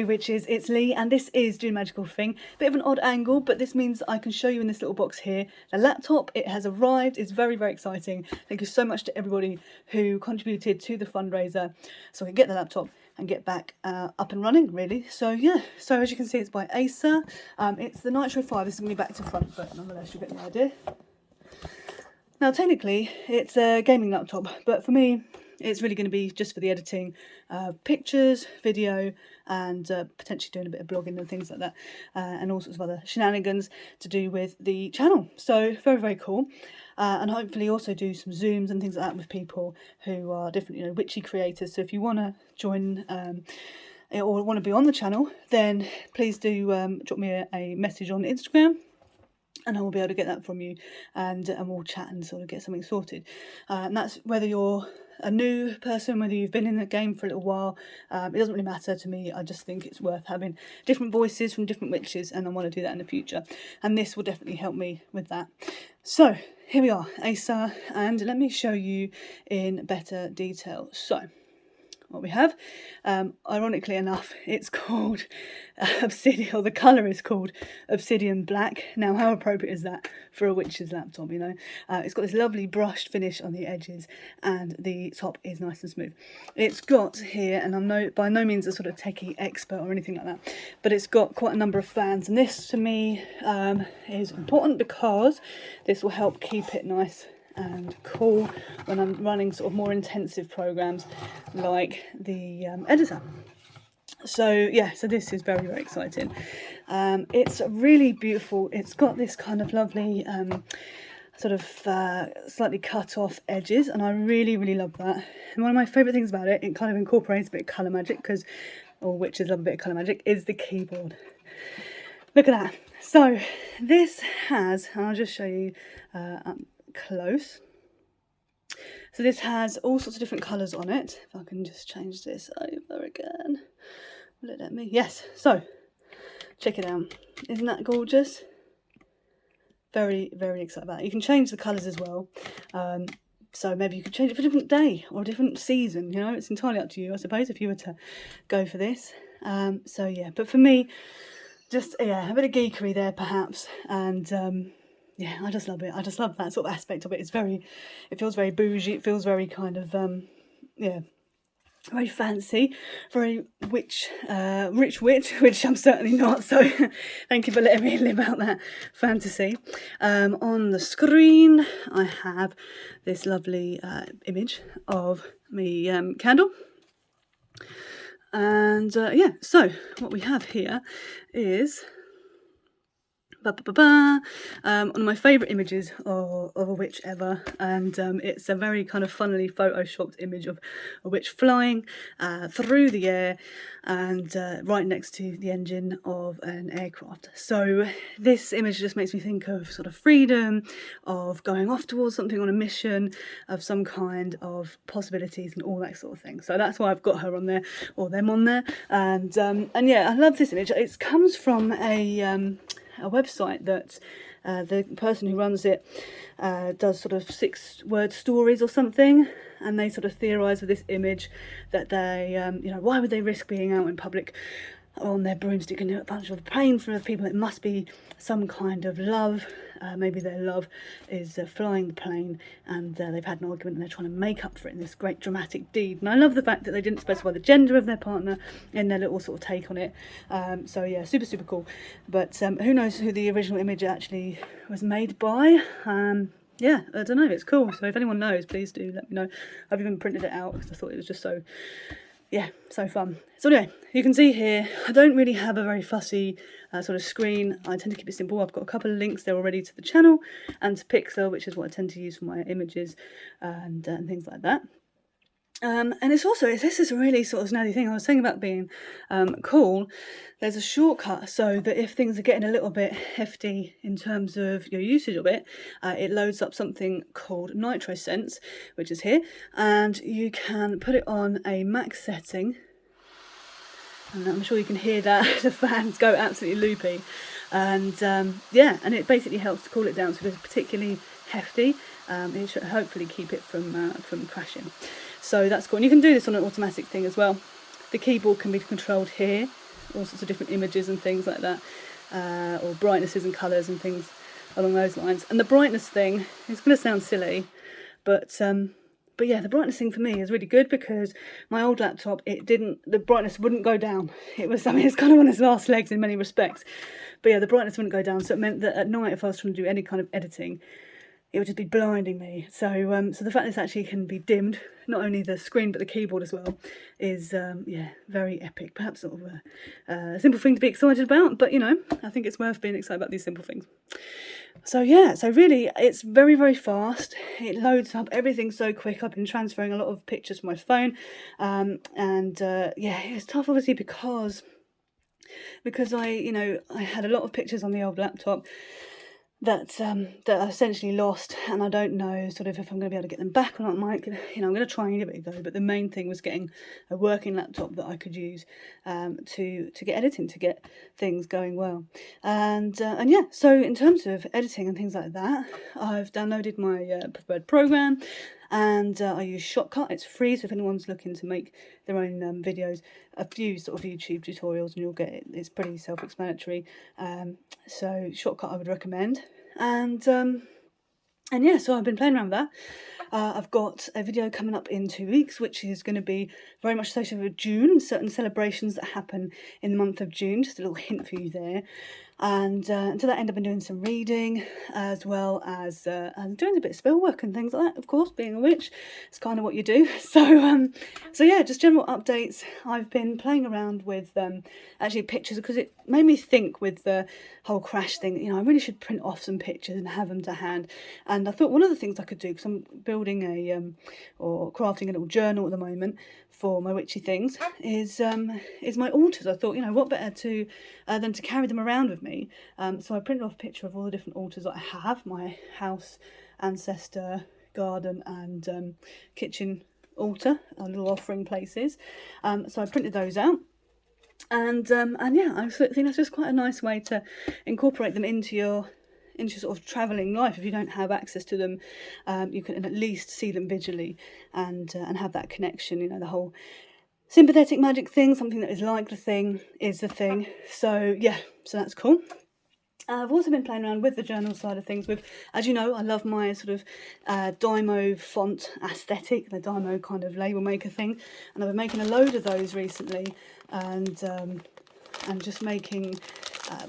Hey witches, it's Lee, and this is Doing Magical Thing. Bit of an odd angle, but this means I can show you in this little box here the laptop. It has arrived. It's very, very exciting. Thank you so much to everybody who contributed to the fundraiser so I can get the laptop and get back up and running, really. So yeah, so as you can see, it's by Acer. It's the Nitro 5. This is going to be back to front, but nonetheless you'll get the idea. Now technically it's a gaming laptop, but for me it's really going to be just for the editing, pictures, video, and potentially doing a bit of blogging and things like that, and all sorts of other shenanigans to do with the channel. So very, very cool. And hopefully also do some Zooms and things like that with people who are different, you know, witchy creators. So if you want to join or want to be on the channel, then please do drop me a message on Instagram, and I will be able to get that from you, and we'll chat and sort of get something sorted. And that's whether you're a new person, whether you've been in the game for a little while. It doesn't really matter to me. I just think it's worth having different voices from different witches, and I want to do that in the future. And this will definitely help me with that. So here we are, Acer, and let me show you in better detail. So what we have, ironically enough, it's called Obsidian, or the colour is called Obsidian Black. Now, how appropriate is that for a witch's laptop, you know? It's got this lovely brushed finish on the edges, and the top is nice and smooth. It's got here, and I'm by no means a sort of techie expert or anything like that, but it's got quite a number of fans, and this to me is important because this will help keep it nice and cool when I'm running sort of more intensive programs like the editor. So yeah, so this is very, very exciting. It's really beautiful. It's got this kind of lovely sort of slightly cut off edges, and I really, really love that. And one of my favourite things about it, it kind of incorporates a bit of colour magic, because all witches love a bit of colour magic, is the keyboard. Look at that. So this has, and I'll just show you up close. So this has all sorts of different colours on it. If I can just change this over again. Will it let me? Yes. So check it out. Isn't that gorgeous? Very, very excited about it. You can change the colours as well. So maybe you could change it for a different day or a different season. You know, it's entirely up to you, I suppose, if you were to go for this. So yeah, but for me, just yeah, a bit of geekery there perhaps, and yeah, I just love it. I just love that sort of aspect of it. It feels very bougie. It feels very kind of, yeah, very fancy, very rich witch, which I'm certainly not. So thank you for letting me live out that fantasy. On the screen, I have this lovely image of me candle. And yeah, so what we have here is one of my favourite images of a witch ever, and it's a very kind of funnily photoshopped image of a witch flying through the air and right next to the engine of an aircraft. So this image just makes me think of sort of freedom, of going off towards something on a mission of some kind, of possibilities and all that sort of thing. So that's why I've got her on there, or them on there, and yeah, I love this image. It comes from a website that the person who runs it does sort of 6-word stories or something, and they sort of theorise with this image that they, you know, why would they risk being out in public on their broomstick and a bunch of pain for people? It must be some kind of love. Maybe their love is flying the plane, and they've had an argument and they're trying to make up for it in this great dramatic deed. And I love the fact that they didn't specify the gender of their partner in their little sort of take on it. So yeah, super, super cool. But who knows who the original image actually was made by. Yeah, I don't know, it's cool. So if anyone knows, please do let me know. I've even printed it out because I thought it was just so, yeah, so fun. So anyway, you can see here, I don't really have a very fussy sort of screen. I tend to keep it simple. I've got a couple of links there already to the channel and to Pixel, which is what I tend to use for my images and things like that. And it's also, this is a really sort of snazzy thing. I was saying about being cool. There's a shortcut so that if things are getting a little bit hefty in terms of your usage of it, it loads up something called Nitro Sense, which is here, and you can put it on a max setting. And I'm sure you can hear that the fans go absolutely loopy, and yeah, and it basically helps to cool it down so it's particularly hefty. It should hopefully keep it from crashing. So that's cool. And you can do this on an automatic thing as well. The keyboard can be controlled here all sorts of different images and things like that, or brightnesses and colours and things along those lines. And the brightness thing is going to sound silly, but yeah, the brightness thing for me is really good, because my old laptop, the brightness wouldn't go down. It's kind of on its last legs in many respects. But yeah, the brightness wouldn't go down, so it meant that at night, if I was trying to do any kind of editing, it would just be blinding me. So the fact this actually can be dimmed, not only the screen but the keyboard as well, is yeah, very epic. Perhaps sort of a simple thing to be excited about, but I think it's worth being excited about these simple things. So yeah, so really it's very, very fast. It loads up everything so quick. I've been transferring a lot of pictures from my phone, and yeah, it's tough obviously because I had a lot of pictures on the old laptop that I essentially lost, and I don't know sort of if I'm going to be able to get them back or not. I'm going to try and give it a go, but the main thing was getting a working laptop that I could use to get editing, to get things going well. And yeah, so in terms of editing and things like that, I've downloaded my preferred program, and I use Shortcut. It's free, so if anyone's looking to make their own videos, a few sort of YouTube tutorials and you'll get it. It's pretty self-explanatory. So Shortcut I would recommend. And yeah, so I've been playing around with that. I've got a video coming up in 2 weeks, which is going to be very much associated with June, certain celebrations that happen in the month of June. Just a little hint for you there. And to that end, I've been doing some reading, as well as doing a bit of spell work and things like that. Of course, being a witch, it's kind of what you do. So yeah, just general updates. I've been playing around with actually pictures, because it made me think with the whole crash thing. I really should print off some pictures and have them to hand. And I thought one of the things I could do, because I'm building or crafting a little journal at the moment for my witchy things, is my altars. I thought, what better than to carry them around with me. So I printed off a picture of all the different altars that I have: my house, ancestor, garden, and kitchen altar, little offering places. So I printed those out. And yeah, I think that's just quite a nice way to incorporate them into your sort of travelling life. If you don't have access to them, you can at least see them visually and have that connection. The whole sympathetic magic thing, something that is like the thing is the thing. So yeah, so that's cool. I've also been playing around with the journal side of things. With, as you know, I love my sort of Dymo font aesthetic, the Dymo kind of label maker thing, and I've been making a load of those recently, and just making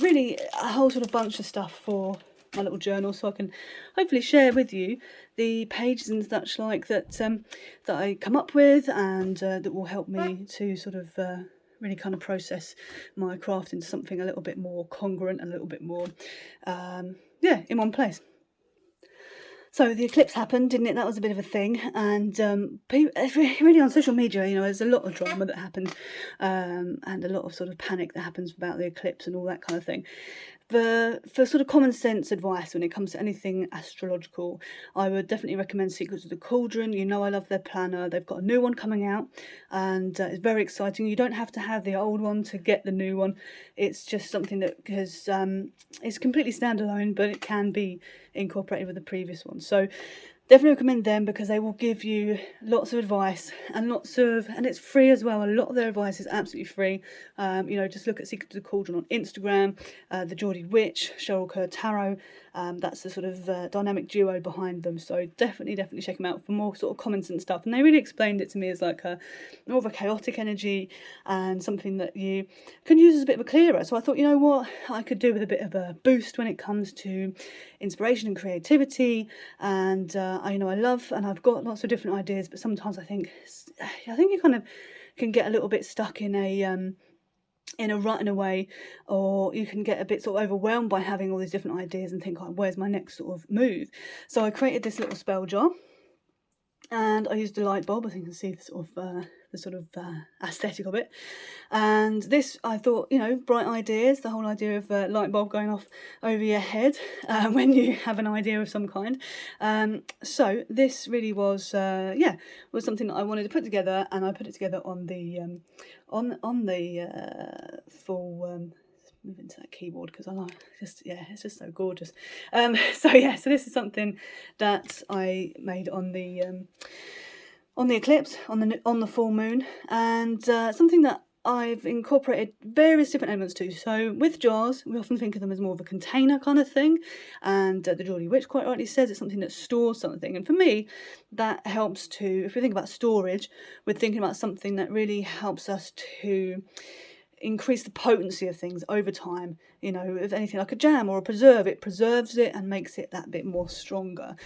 really a whole sort of bunch of stuff for my little journal, so I can hopefully share with you the pages and such like that I come up with, and that will help me to sort of really kind of process my craft into something a little bit more congruent, a little bit more yeah, in one place. So the eclipse happened, didn't it? That was a bit of a thing, and really on social media, there's a lot of drama that happened, and a lot of sort of panic that happens about the eclipse and all that kind of thing. For sort of common sense advice when it comes to anything astrological, I would definitely recommend Secrets of the Cauldron. I love their planner. They've got a new one coming out, and it's very exciting. You don't have to have the old one to get the new one. It's just something that it's completely standalone, but it can be incorporated with the previous one. So definitely recommend them, because they will give you lots of advice and it's free as well. A lot of their advice is absolutely free. Just look at Secrets of the Cauldron on Instagram, the Geordie Witch, Cheryl Kerr Tarot. That's the sort of dynamic duo behind them. So definitely check them out for more sort of common sense stuff. And they really explained it to me as like more of a chaotic energy, and something that you can use as a bit of a clearer. So I thought, what I could do with a bit of a boost when it comes to inspiration and creativity. And I love, and I've got lots of different ideas, but sometimes I think you kind of can get a little bit stuck in a rut in a way, or you can get a bit sort of overwhelmed by having all these different ideas and think, where's my next sort of move? So I created this little spell jar, and I used a light bulb. I think you can see the sort of aesthetic of it. And this, I thought, bright ideas, the whole idea of a light bulb going off over your head when you have an idea of some kind. So this really was something that I wanted to put together, and I put it together on the full move into that keyboard, because I like it's just so gorgeous. So this is something that I made on the eclipse, on the full moon, and something that I've incorporated various different elements too. So with jars, we often think of them as more of a container kind of thing, and the Geordie Witch quite rightly says it's something that stores something. And for me, that helps to, if we think about storage, we're thinking about something that really helps us to increase the potency of things over time. You know, if anything like a jam or a preserve, it preserves it and makes it that bit more stronger.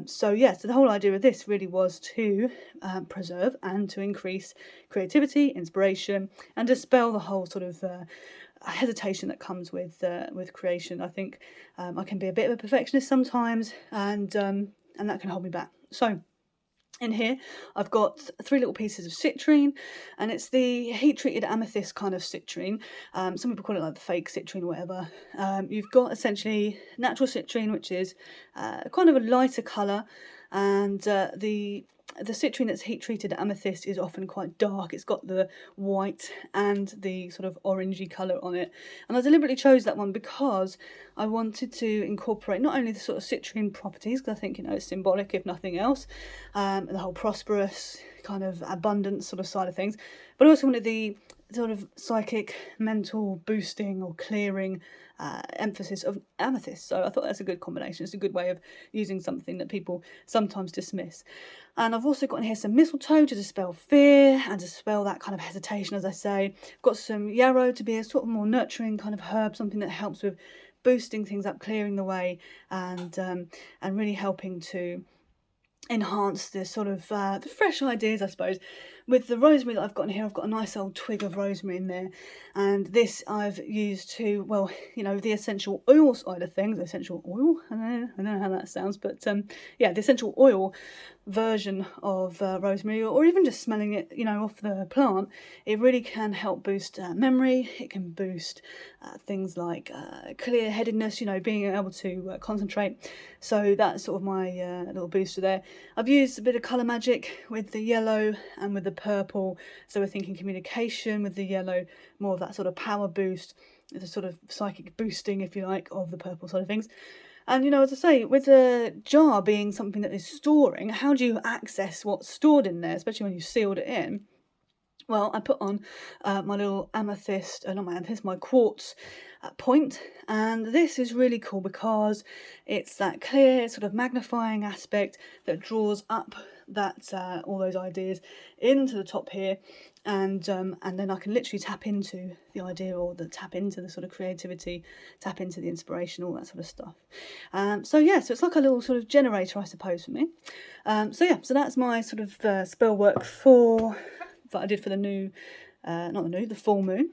So the whole idea of this really was to preserve and to increase creativity, inspiration, and dispel the whole sort of hesitation that comes with creation. I think I can be a bit of a perfectionist sometimes, and that can hold me back. So in here, I've got 3 little pieces of citrine, and it's the heat-treated amethyst kind of citrine. Some people call it like the fake citrine or whatever. You've got essentially natural citrine, which is kind of a lighter colour, and the citrine that's heat-treated amethyst is often quite dark. It's got the white and the sort of orangey colour on it. And I deliberately chose that one because I wanted to incorporate not only the sort of citrine properties, because I think, you know, it's symbolic if nothing else, the whole prosperous kind of abundance sort of side of things, but I also wanted the sort of psychic, mental boosting or clearing emphasis of amethyst. So I thought that's a good combination. It's a good way of using something that people sometimes dismiss. And I've also got in here some mistletoe to dispel fear and dispel that kind of hesitation, as I say. I've got some yarrow to be a sort of more nurturing kind of herb, something that helps with boosting things up, clearing the way, and really helping to enhance the sort of the fresh ideas, I suppose. With the rosemary that I've got in here, I've got a nice old twig of rosemary in there, and this I've used to, well, you know, the essential oil side of things. Essential oil, I don't know how that sounds, but the essential oil version of rosemary, or even just smelling it, you know, off the plant, it really can help boost memory. It can boost things like clear-headedness, you know, being able to concentrate. So that's sort of my little booster there. I've used a bit of colour magic with the yellow and with the purple, so we're thinking communication with the yellow, more of that sort of power boost, the sort of psychic boosting, if you like, of the purple side of things. And, you know, as I say, with a jar being something that is storing, how do you access what's stored in there, especially when you sealed it in? Well, I put on my little amethyst, not my amethyst, my quartz point, and this is really cool because it's that clear sort of magnifying aspect that draws up that all those ideas into the top here, and then I can literally tap into the idea, or tap into the sort of creativity, tap into the inspiration, all that sort of stuff. So it's like a little sort of generator, I suppose, for me. So that's my sort of spell work that I did for the new, the full moon.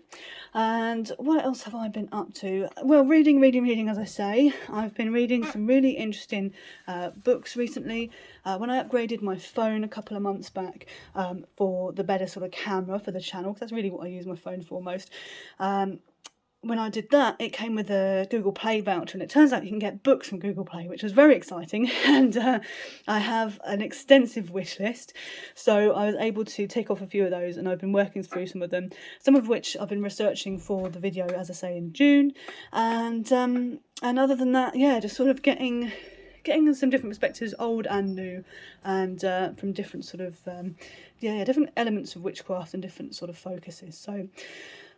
And what else have I been up to? Well, reading, as I say. I've been reading some really interesting books recently. When I upgraded my phone a couple of months back for the better sort of camera for the channel, because that's really what I use my phone for most, when I did that, it came with a Google Play voucher, and it turns out you can get books from Google Play, which was very exciting. And I have an extensive wish list, so I was able to tick off a few of those, and I've been working through some of them, some of which I've been researching for the video, as I say, in June. And other than that, just sort of getting some different perspectives, old and new, and from different sort of different elements of witchcraft and different sort of focuses.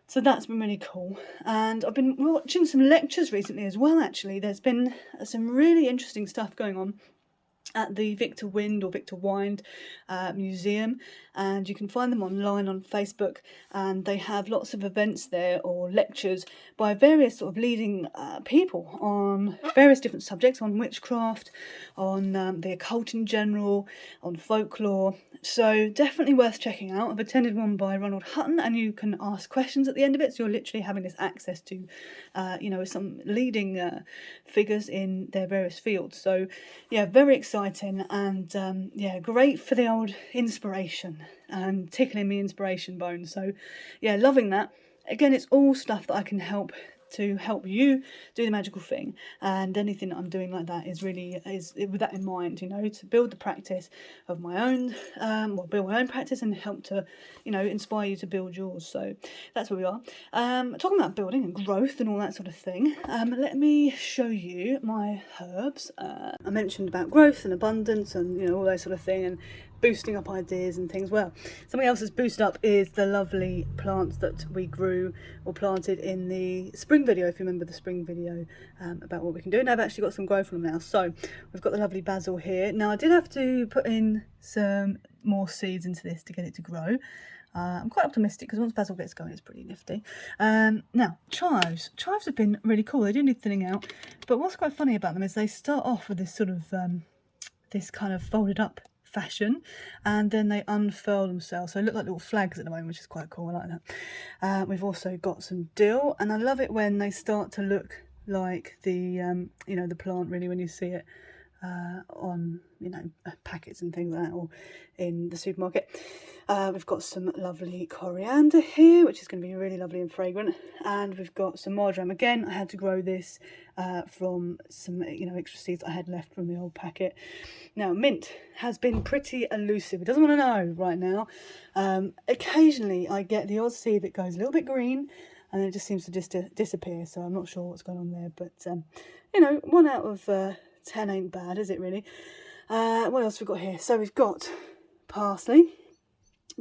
So that's been really cool. And I've been watching some lectures recently as well, actually. There's been some really interesting stuff going on at the Victor Wind Museum, and you can find them online on Facebook, and they have lots of events there, or lectures by various sort of leading people on various different subjects, on witchcraft, on the occult in general, on folklore. So definitely worth checking out. I've attended one by Ronald Hutton, and you can ask questions at the end of it, so you're literally having this access to some leading figures in their various fields. So very exciting, and great for the old inspiration and tickling me inspiration bones. So loving that. Again, it's all stuff that I can help you do the magical thing, and anything that I'm doing like that is with that in mind, to build the practice of my own, build my own practice and help to, inspire you to build yours. So that's where we are. Talking about building and growth and all that sort of thing, let me show you my herbs. I mentioned about growth and abundance and all that sort of thing, and boosting up ideas and things. Well, something else that's boosted up is the lovely plants that we grew or planted in the spring video, if you remember the spring video about what we can do. And I've actually got some growth from them now. So we've got the lovely basil here. Now I did have to put in some more seeds into this to get it to grow. I'm quite optimistic because once basil gets going, it's pretty nifty. Now, chives. Chives have been really cool. They do need thinning out, but what's quite funny about them is they start off with this sort of this kind of folded up fashion, and then they unfurl themselves. So they look like little flags at the moment, which is quite cool. I like that. We've also got some dill, and I love it when they start to look like the you know, the plant really when you see it on, you know, packets and things like that, or in the supermarket. We've got some lovely coriander here, which is going to be really lovely and fragrant, and we've got some marjoram. Again, I had to grow this from some, you know, extra seeds I had left from the old packet. Now, mint has been pretty elusive. It doesn't want to know right now. Occasionally I get the odd seed that goes a little bit green, and then it just seems to disappear, so I'm not sure what's going on there, but you know, 1 out of 10 ain't bad, is it really? What else have we got here? So we've got parsley.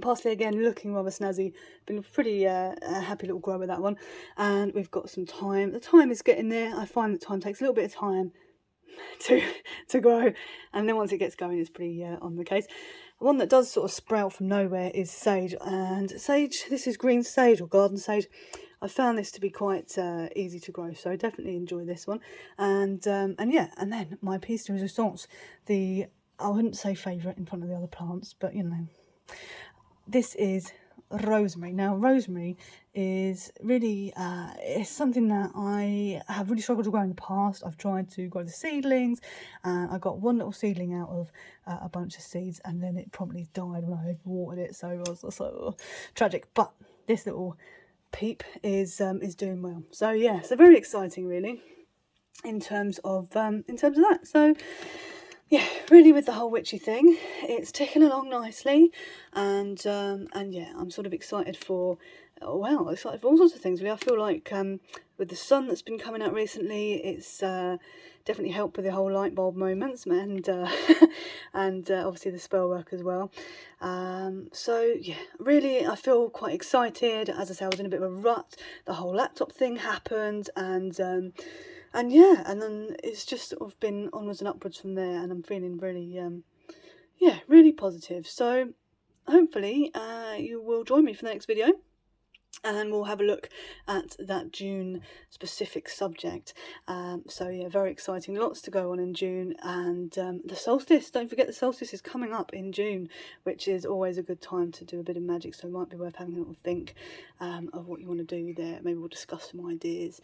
Parsley again looking rather snazzy. Been a pretty happy little grow with that one. And we've got some thyme. The thyme is getting there. I find that thyme takes a little bit of time to grow, and then once it gets going, it's pretty on the case. One that does sort of sprout from nowhere is sage. And sage, this is green sage or garden sage. I found this to be quite easy to grow, so I definitely enjoy this one. And yeah, and then my piece de resistance, I wouldn't say favourite in front of the other plants, but you know, this is rosemary. Now, rosemary is really it's something that I have really struggled to grow in the past. I've tried to grow the seedlings, and I got one little seedling out of a bunch of seeds, and then it promptly died when I overwatered it, so it was so tragic. But this little peep is doing well, so yeah, so very exciting really in terms of that. So yeah, really with the whole witchy thing, it's ticking along nicely, and yeah, I'm sort of excited for, well, excited for all sorts of things really. I feel like with the sun that's been coming out recently, it's definitely helped with the whole light bulb moments, and and obviously the spell work as well. So yeah, really I feel quite excited. As I say, I was in a bit of a rut. The whole laptop thing happened, and yeah, and then it's just sort of been onwards and upwards from there, and I'm feeling really yeah, really positive. So hopefully you will join me for the next video, and we'll have a look at that June specific subject. So yeah, very exciting, lots to go on in June, and the solstice, don't forget the solstice is coming up in June, which is always a good time to do a bit of magic, so it might be worth having a little think of what you want to do there. Maybe we'll discuss some ideas.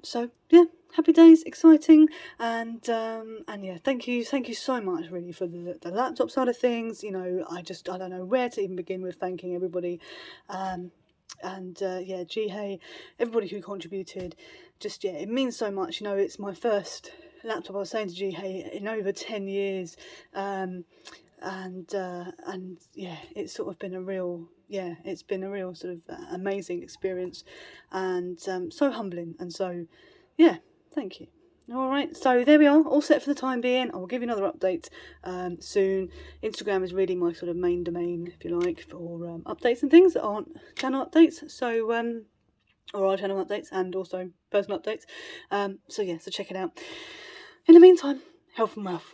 So yeah, happy days, exciting, and yeah, thank you so much really for the laptop side of things. You know, I don't know where to even begin with thanking everybody. And yeah, gee hey, everybody who contributed, just yeah, it means so much. You know, it's my first laptop, I was saying to gee hey, in over 10 years, and yeah, it's sort of been a real, yeah, it's been a real sort of amazing experience, and so humbling, and so yeah, thank you. Alright, so there we are, all set for the time being. I will give you another update soon. Instagram is really my sort of main domain, if you like, for updates and things that aren't channel updates, so or are channel updates and also personal updates. So yeah, so check it out. In the meantime, health and wealth.